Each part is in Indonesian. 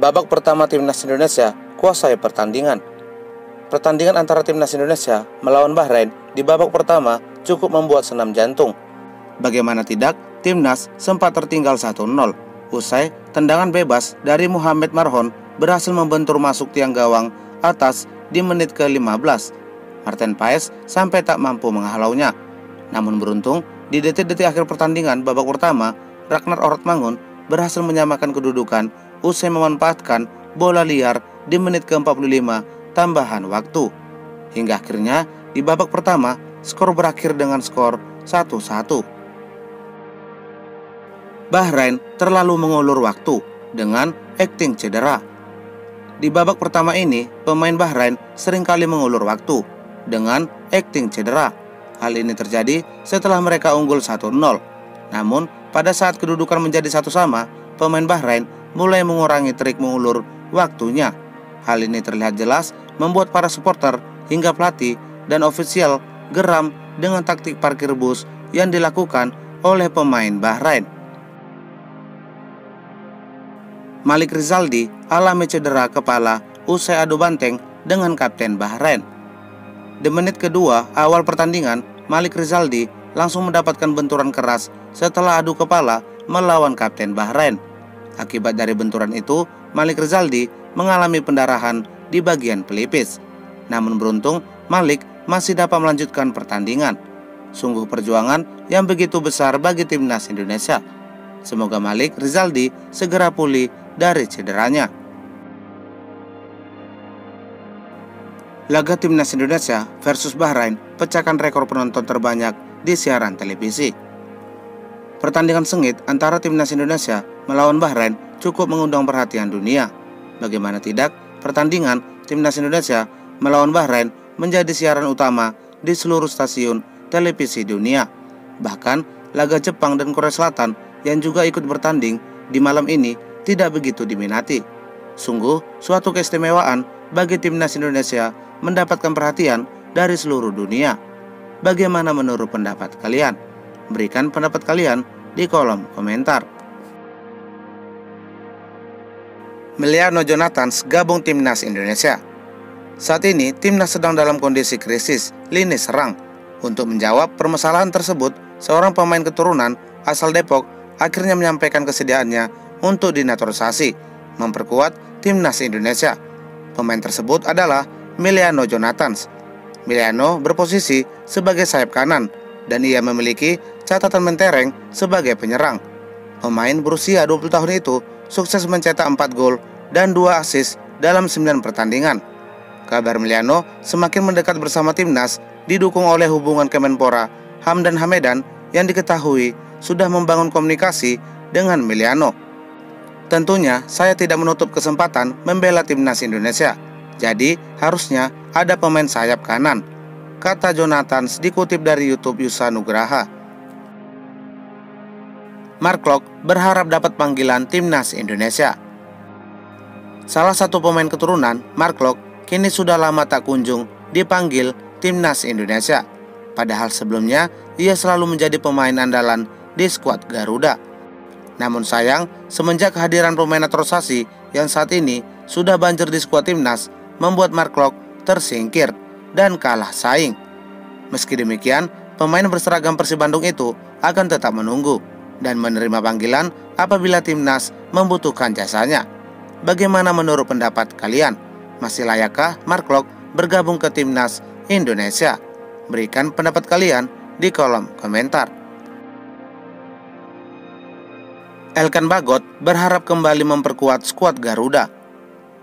Babak pertama Timnas Indonesia kuasai pertandingan. Pertandingan antara Timnas Indonesia melawan Bahrain di babak pertama cukup membuat senam jantung. Bagaimana tidak, Timnas sempat tertinggal 1-0. Usai tendangan bebas dari Muhammad Marhon berhasil membentur masuk tiang gawang atas di menit ke-15. Martin Paes sampai tak mampu menghalaunya. Namun beruntung, di detik-detik akhir pertandingan babak pertama, Ragnar Ortmangun berhasil menyamakan kedudukan usai memanfaatkan bola liar di menit ke-45 tambahan waktu. Hingga akhirnya di babak pertama skor berakhir dengan skor 1-1. Bahrain terlalu mengulur waktu dengan akting cedera. Di babak pertama ini pemain Bahrain seringkali mengulur waktu dengan akting cedera. Hal ini terjadi setelah mereka unggul 1-0. Namun pada saat kedudukan menjadi 1-1, pemain Bahrain mulai mengurangi trik mengulur waktunya. Hal ini terlihat jelas membuat para supporter hingga pelatih dan ofisial geram dengan taktik parkir bus yang dilakukan oleh pemain Bahrain. Malik Rizaldi alami cedera kepala usai adu banteng dengan kapten Bahrain. Di menit kedua awal pertandingan, Malik Rizaldi langsung mendapatkan benturan keras setelah adu kepala melawan kapten Bahrain. Akibat dari benturan itu, Malik Rizaldi mengalami pendarahan di bagian pelipis. Namun beruntung, Malik masih dapat melanjutkan pertandingan. Sungguh perjuangan yang begitu besar bagi Timnas Indonesia. Semoga Malik Rizaldi segera pulih dari cederanya. Laga Timnas Indonesia versus Bahrain pecahkan rekor penonton terbanyak di siaran televisi. Pertandingan sengit antara Timnas Indonesia melawan Bahrain cukup mengundang perhatian dunia. Bagaimana tidak, pertandingan Timnas Indonesia melawan Bahrain menjadi siaran utama di seluruh stasiun televisi dunia. Bahkan laga Jepang dan Korea Selatan yang juga ikut bertanding di malam ini tidak begitu diminati. Sungguh suatu keistimewaan bagi Timnas Indonesia mendapatkan perhatian dari seluruh dunia. Bagaimana menurut pendapat kalian? Berikan pendapat kalian di kolom komentar. Meliano Jonathans gabung Timnas Indonesia. Saat ini Timnas sedang dalam kondisi krisis lini serang. Untuk menjawab permasalahan tersebut, seorang pemain keturunan asal Depok akhirnya menyampaikan kesediaannya untuk dinaturalisasi, memperkuat Timnas Indonesia. Pemain tersebut adalah Meliano Jonathans. Meliano berposisi sebagai sayap kanan dan ia memiliki catatan mentereng sebagai penyerang. Pemain berusia 20 tahun itu sukses mencetak 4 gol dan 2 assist dalam 9 pertandingan. Kabar Meliano semakin mendekat bersama Timnas didukung oleh hubungan Kemenpora Hamdan Hamedan yang diketahui sudah membangun komunikasi dengan Meliano. Tentunya saya tidak menutup kesempatan membela Timnas Indonesia. Jadi harusnya ada pemain sayap kanan, kata Jonathans dikutip dari YouTube Yusa Nugraha. Mark Klok berharap dapat panggilan Timnas Indonesia. Salah satu pemain keturunan, Mark Klok, kini sudah lama tak kunjung dipanggil Timnas Indonesia. Padahal sebelumnya ia selalu menjadi pemain andalan di skuad Garuda. Namun sayang, semenjak kehadiran pemain naturalisasi yang saat ini sudah banjir di skuad Timnas, membuat Mark Klok tersingkir dan kalah saing. Meski demikian, pemain berseragam Persib Bandung itu akan tetap menunggu dan menerima panggilan apabila Timnas membutuhkan jasanya. Bagaimana menurut pendapat kalian? Masih layakkah Mark Klok bergabung ke Timnas Indonesia? Berikan pendapat kalian di kolom komentar. Elkan Bagot berharap kembali memperkuat skuad Garuda.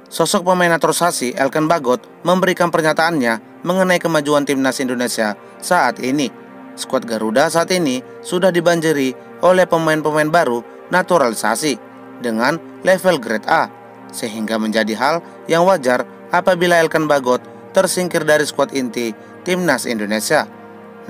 Sosok pemain naturalisasi Elkan Bagot memberikan pernyataannya mengenai kemajuan Timnas Indonesia saat ini. Skuad Garuda saat ini sudah dibanjiri oleh pemain-pemain baru naturalisasi dengan level grade A, sehingga menjadi hal yang wajar apabila Elkan Bagot tersingkir dari skuad inti Timnas Indonesia.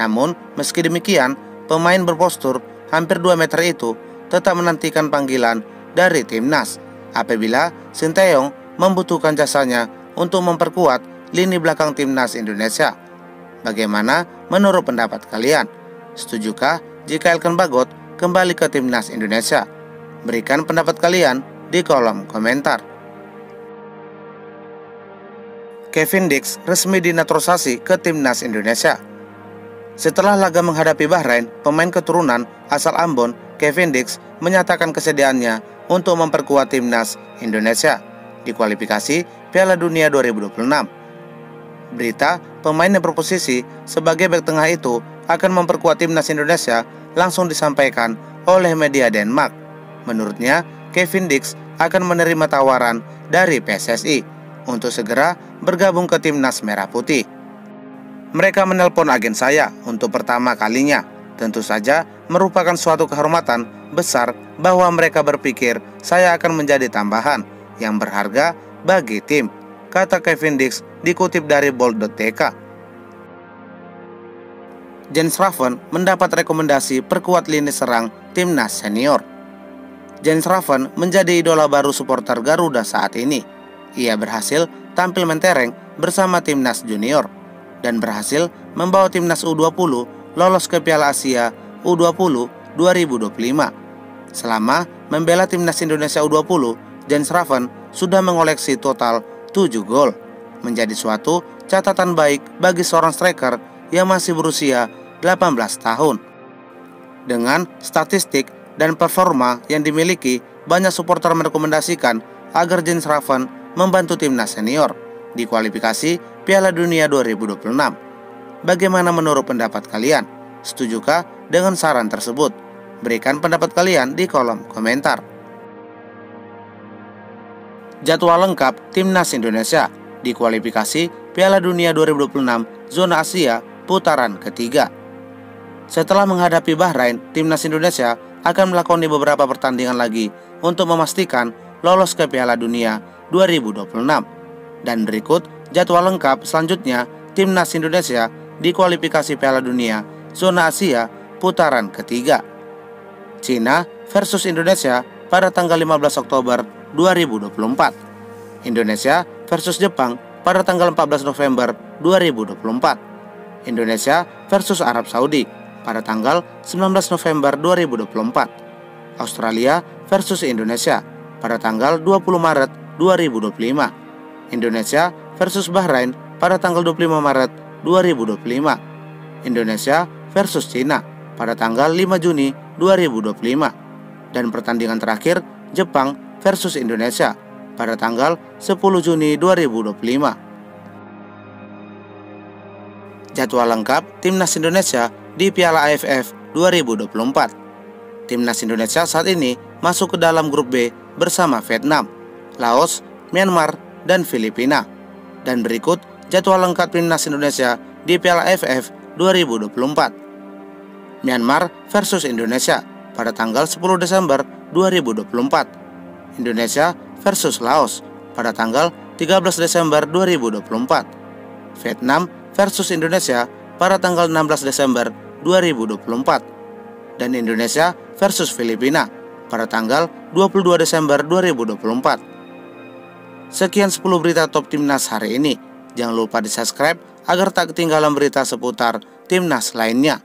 Namun meski demikian, pemain berpostur hampir 2 meter itu tetap menantikan panggilan dari Timnas apabila Sinteyong membutuhkan jasanya untuk memperkuat lini belakang Timnas Indonesia. Bagaimana menurut pendapat kalian? Setujukah jika Elkan Bagot kembali ke Timnas Indonesia? Berikan pendapat kalian di kolom komentar. Kevin Dix resmi dinaturalisasi ke timnas Indonesia. Setelah laga menghadapi Bahrain, pemain keturunan asal Ambon, Kevin Dix, menyatakan kesediaannya untuk memperkuat timnas Indonesia di kualifikasi Piala Dunia 2026. Berita pemain yang berposisi sebagai bek tengah itu akan memperkuat timnas Indonesia langsung disampaikan oleh media Denmark. Menurutnya, Kevin Dix akan menerima tawaran dari PSSI untuk segera bergabung ke timnas Merah Putih. Mereka menelpon agen saya untuk pertama kalinya. Tentu saja merupakan suatu kehormatan besar bahwa mereka berpikir saya akan menjadi tambahan yang berharga bagi tim, kata Kevin Dix dikutip dari bold.tk. Jens Raven mendapat rekomendasi perkuat lini serang timnas senior. Jens Raven menjadi idola baru supporter Garuda saat ini. Ia berhasil tampil mentereng bersama timnas junior dan berhasil membawa timnas U20 lolos ke Piala Asia U20 2025. Selama membela timnas Indonesia U20, Jens Raven sudah mengoleksi total 7 gol, menjadi suatu catatan baik bagi seorang striker yang masih berusia 18 tahun. Dengan statistik dan performa yang dimiliki, banyak supporter merekomendasikan agar Jens Raven membantu timnas senior di kualifikasi Piala Dunia 2026. Bagaimana menurut pendapat kalian? Setujukah dengan saran tersebut? Berikan pendapat kalian di kolom komentar. Jadwal lengkap timnas Indonesia di kualifikasi Piala Dunia 2026 zona Asia putaran ketiga. Setelah menghadapi Bahrain, timnas Indonesia akan melakoni beberapa pertandingan lagi untuk memastikan lolos ke Piala Dunia 2026. Dan berikut jadwal lengkap selanjutnya timnas Indonesia di kualifikasi Piala Dunia zona Asia putaran ketiga. Cina versus Indonesia pada tanggal 15 Oktober 2024. Indonesia versus Jepang pada tanggal 14 November 2024. Indonesia versus Arab Saudi pada tanggal 19 November 2024. Australia versus Indonesia pada tanggal 20 Maret 2025. Indonesia versus Bahrain pada tanggal 25 Maret 2025. Indonesia versus Cina pada tanggal 5 Juni 2025. Dan pertandingan terakhir Jepang versus Indonesia pada tanggal 10 Juni 2025. Jadwal lengkap timnas Indonesia di Piala AFF 2024. Timnas Indonesia saat ini masuk ke dalam grup B bersama Vietnam, Laos, Myanmar, dan Filipina. Dan berikut jadwal lengkap timnas Indonesia di Piala AFF 2024. Myanmar versus Indonesia pada tanggal 10 Desember 2024. Indonesia versus Laos pada tanggal 13 Desember 2024. Vietnam versus Indonesia pada tanggal 16 Desember 2024. Dan Indonesia versus Filipina pada tanggal 22 Desember 2024. Sekian 10 berita top timnas hari ini. Jangan lupa di subscribe agar tak ketinggalan berita seputar timnas lainnya.